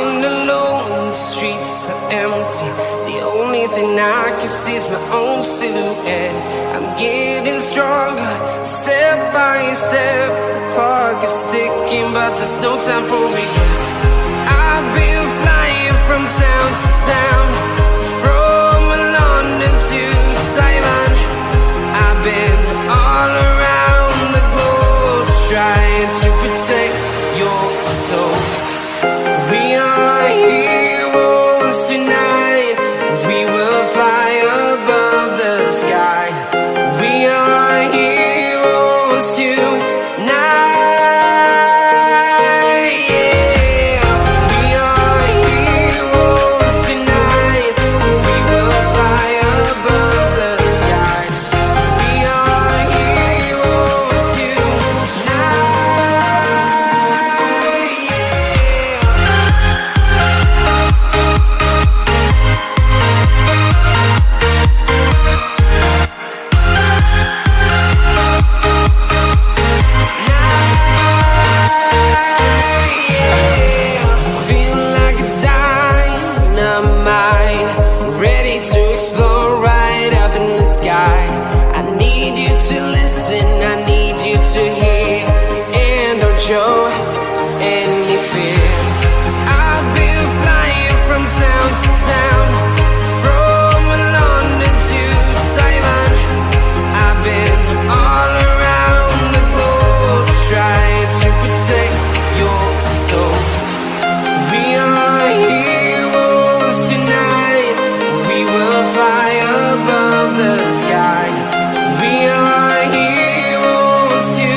walking alone, the streets are empty. The only thing I can see is my own silhouette. I'm getting stronger, step by step. The clock is ticking, but there's no time for regrets. I've been flying from town to town, from London to Taiwan. I've been all around the globe, trying to protect your soul. We are heroes tonight. We will fly above the sky. We are heroes tonight. Yeah. We are heroes tonight. We will fly above the sky. We are heroes tonight. Show any fear. I've been flying from town to town, from London to Taiwan. I've been all around the globe, trying to protect your soul. We are heroes tonight. We will fly above the sky. We are heroes tonight.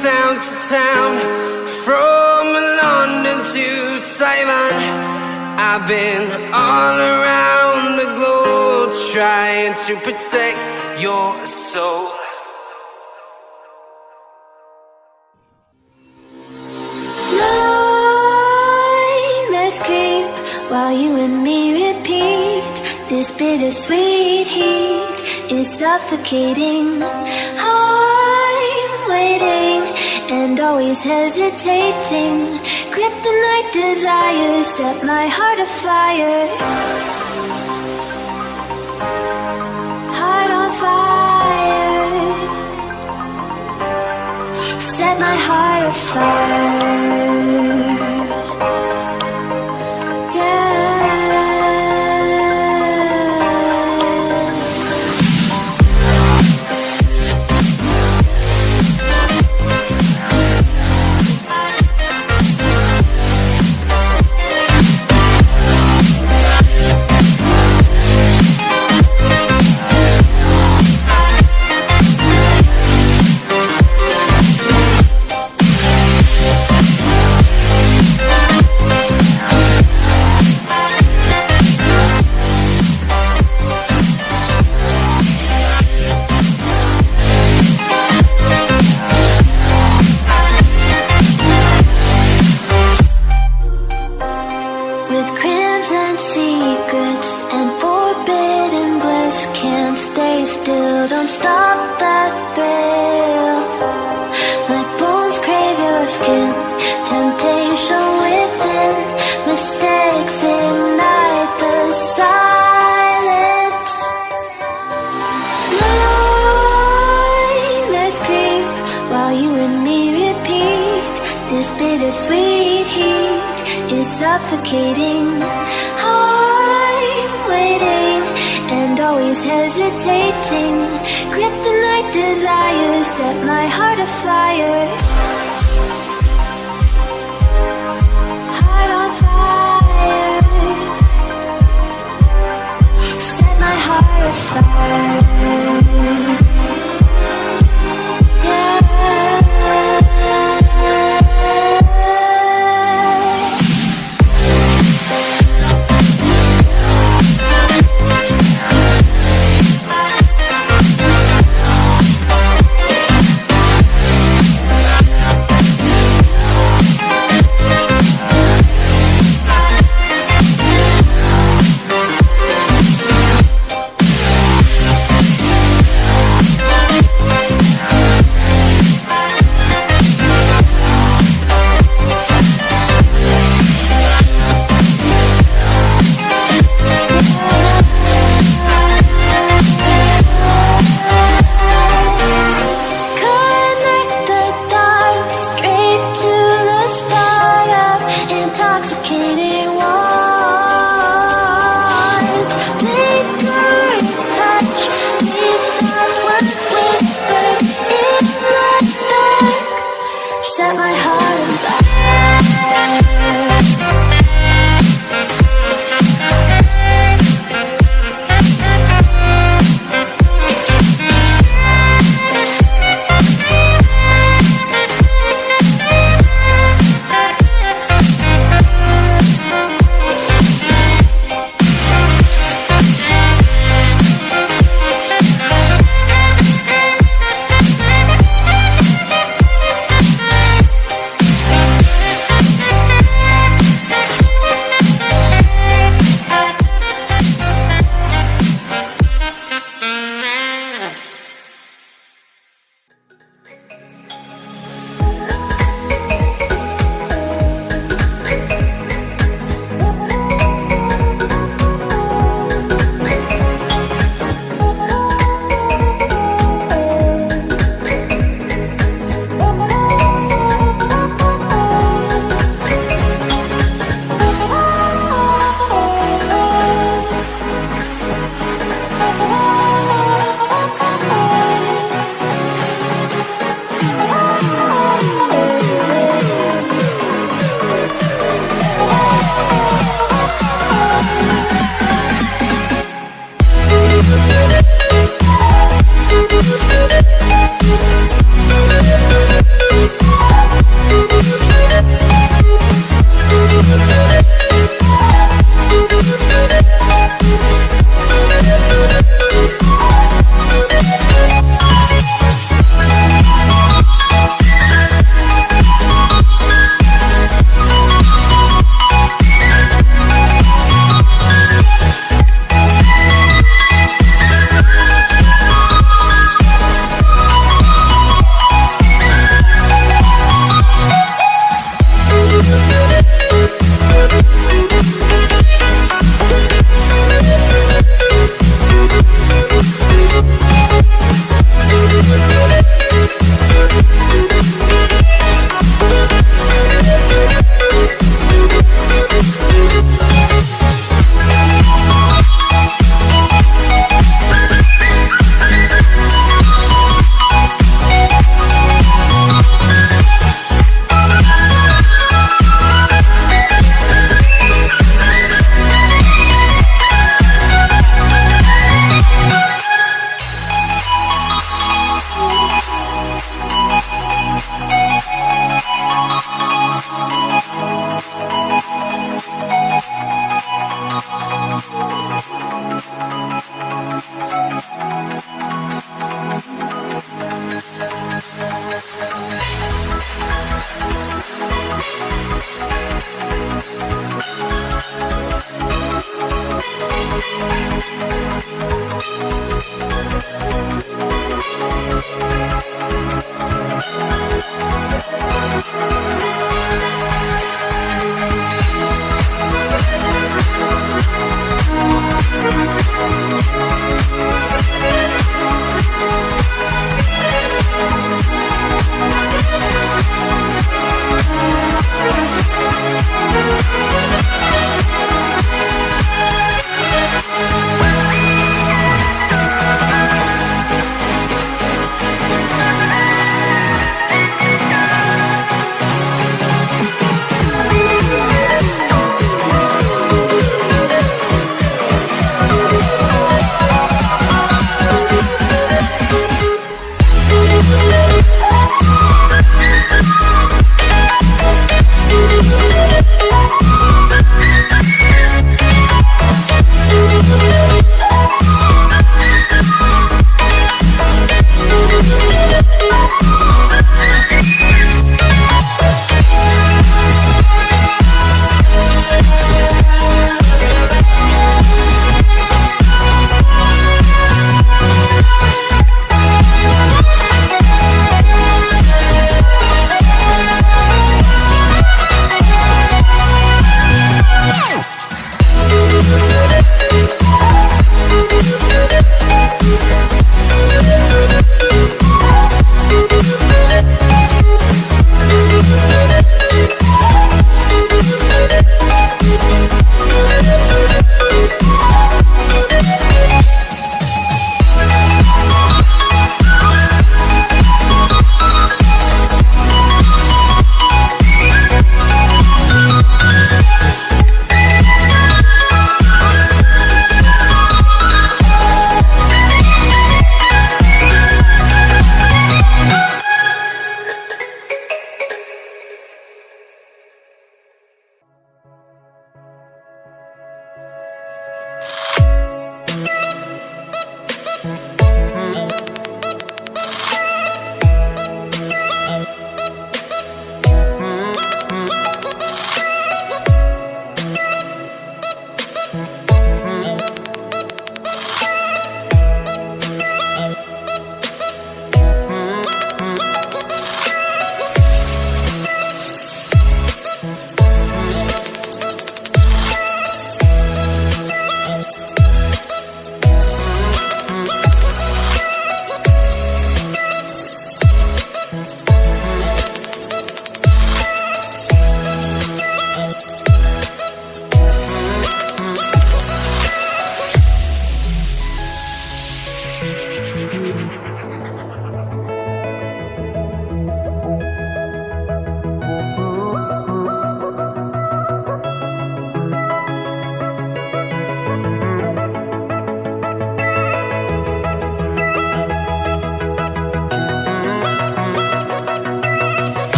Town to town, from London to Taiwan. I've been all around the globe, trying to protect your soul. Nightmares creep while you and me repeat. This bittersweet heat is suffocating. I'm waiting and always hesitating. Kryptonite desires set my heart afire. Heart on fire. Set my heart afire. Your sweet heat is suffocating. I'm waiting and always hesitating. Kryptonite desires set my heart afire. Heart on fire. Set my heart afire.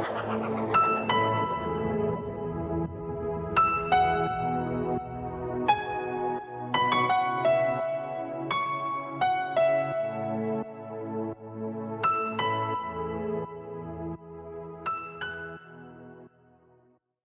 you.